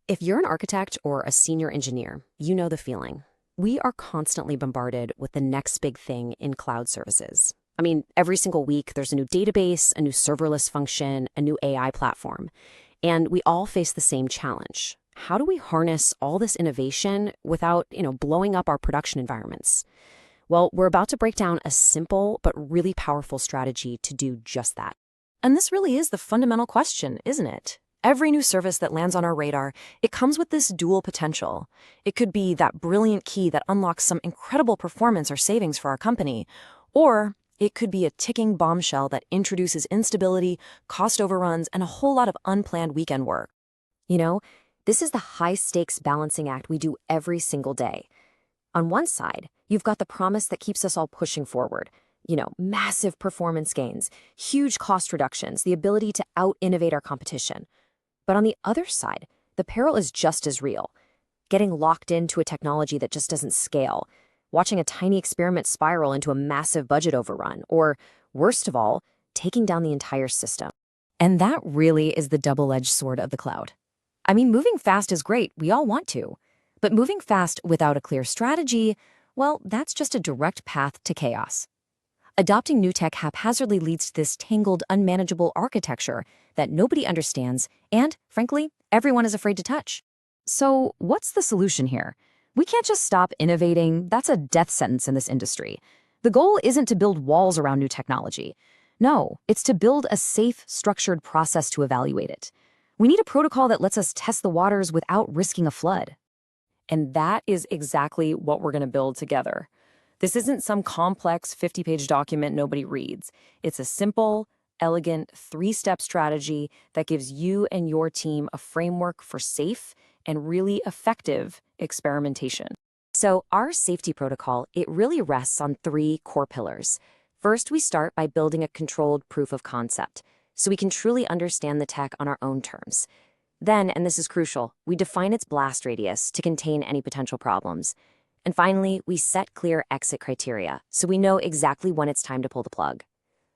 If you're an architect or a senior engineer, you know the feeling. We are constantly bombarded with the next big thing in cloud services. I mean, every single week there's a new database, a new serverless function, a new AI platform, and we all face the same challenge. How do we harness all this innovation without, blowing up our production environments? Well, we're about to break down a simple but really powerful strategy to do just that. And this really is the fundamental question, isn't it? Every new service that lands on our radar, it comes with this dual potential. It could be that brilliant key that unlocks some incredible performance or savings for our company, or it could be a ticking bombshell that introduces instability, cost overruns, and a whole lot of unplanned weekend work. You know, this is the high-stakes balancing act we do every single day. On one side, you've got the promise that keeps us all pushing forward. Massive performance gains, huge cost reductions, the ability to out-innovate our competition. But on the other side, the peril is just as real. Getting locked into a technology that just doesn't scale, watching a tiny experiment spiral into a massive budget overrun, or, worst of all, taking down the entire system. And that really is the double-edged sword of the cloud. I mean, moving fast is great, we all want to. But moving fast without a clear strategy, well, that's just a direct path to chaos. Adopting new tech haphazardly leads to this tangled, unmanageable architecture that nobody understands and, frankly, everyone is afraid to touch. So, what's the solution here? We can't just stop innovating. That's a death sentence in this industry. The goal isn't to build walls around new technology. No, it's to build a safe, structured process to evaluate it. We need a protocol that lets us test the waters without risking a flood. And that is exactly what we're going to build together. This isn't some complex 50-page document nobody reads. It's a simple, elegant, three-step strategy that gives you and your team a framework for safe and really effective experimentation. So our safety protocol, it really rests on three core pillars. First, we start by building a controlled proof of concept, so we can truly understand the tech on our own terms. Then, and this is crucial, we define its blast radius to contain any potential problems. And finally, we set clear exit criteria, so we know exactly when it's time to pull the plug.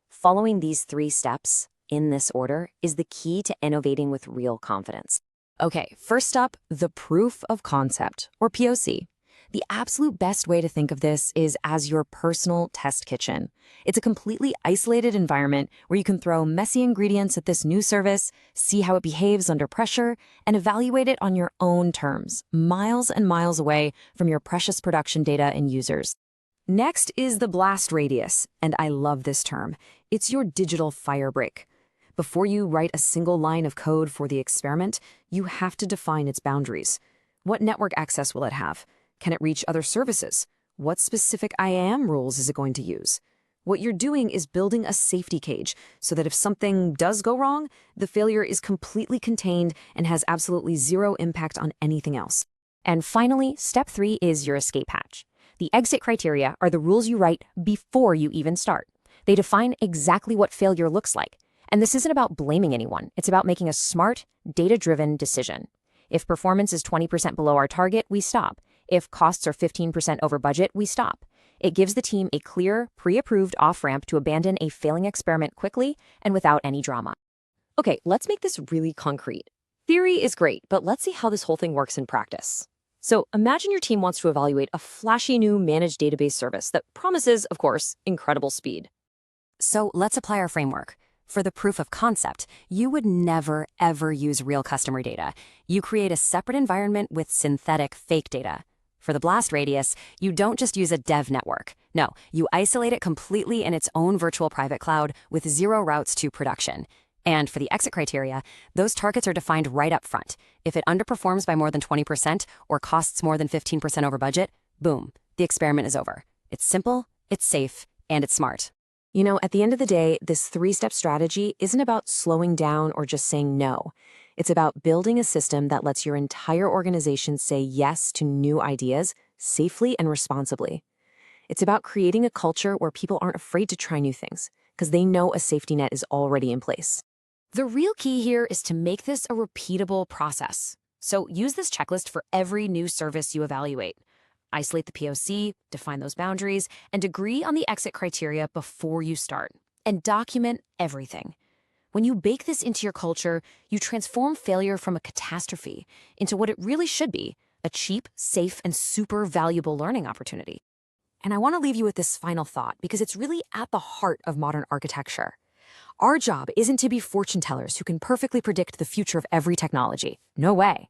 Following these three steps, in this order, is the key to innovating with real confidence. Okay, first up, the proof of concept, or POC. The absolute best way to think of this is as your personal test kitchen. It's a completely isolated environment where you can throw messy ingredients at this new service, see how it behaves under pressure, and evaluate it on your own terms, miles and miles away from your precious production data and users. Next is the blast radius, and I love this term. It's your digital firebreak. Before you write a single line of code for the experiment, you have to define its boundaries. What network access will it have? Can it reach other services? What specific IAM rules is it going to use? What you're doing is building a safety cage so that if something does go wrong, the failure is completely contained and has absolutely zero impact on anything else. And finally, step 3 is your escape hatch. The exit criteria are the rules you write before you even start. They define exactly what failure looks like. And this isn't about blaming anyone. It's about making a smart, data-driven decision. If performance is 20% below our target, we stop. If costs are 15% over budget, we stop. It gives the team a clear, pre-approved off-ramp to abandon a failing experiment quickly and without any drama. Okay, let's make this really concrete. Theory is great, but let's see how this whole thing works in practice. So imagine your team wants to evaluate a flashy new managed database service that promises, of course, incredible speed. So let's apply our framework. For the proof of concept, you would never, ever use real customer data. You create a separate environment with synthetic fake data. For the blast radius, you don't just use a dev network. No, you isolate it completely in its own virtual private cloud with zero routes to production. And for the exit criteria, those targets are defined right up front. If it underperforms by more than 20% or costs more than 15% over budget, boom, the experiment is over. It's simple, it's safe, and it's smart. At the end of the day, this three-step strategy isn't about slowing down or just saying no. It's about building a system that lets your entire organization say yes to new ideas safely and responsibly. It's about creating a culture where people aren't afraid to try new things because they know a safety net is already in place. The real key here is to make this a repeatable process. So use this checklist for every new service you evaluate. Isolate the POC, define those boundaries, and agree on the exit criteria before you start. And document everything. When you bake this into your culture, you transform failure from a catastrophe into what it really should be, a cheap, safe, and super valuable learning opportunity. And I want to leave you with this final thought because it's really at the heart of modern architecture. Our job isn't to be fortune tellers who can perfectly predict the future of every technology. No way.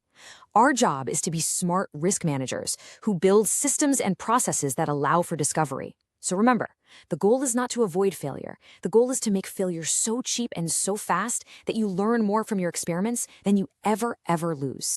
Our job is to be smart risk managers who build systems and processes that allow for discovery. So remember, the goal is not to avoid failure. The goal is to make failure so cheap and so fast that you learn more from your experiments than you ever lose.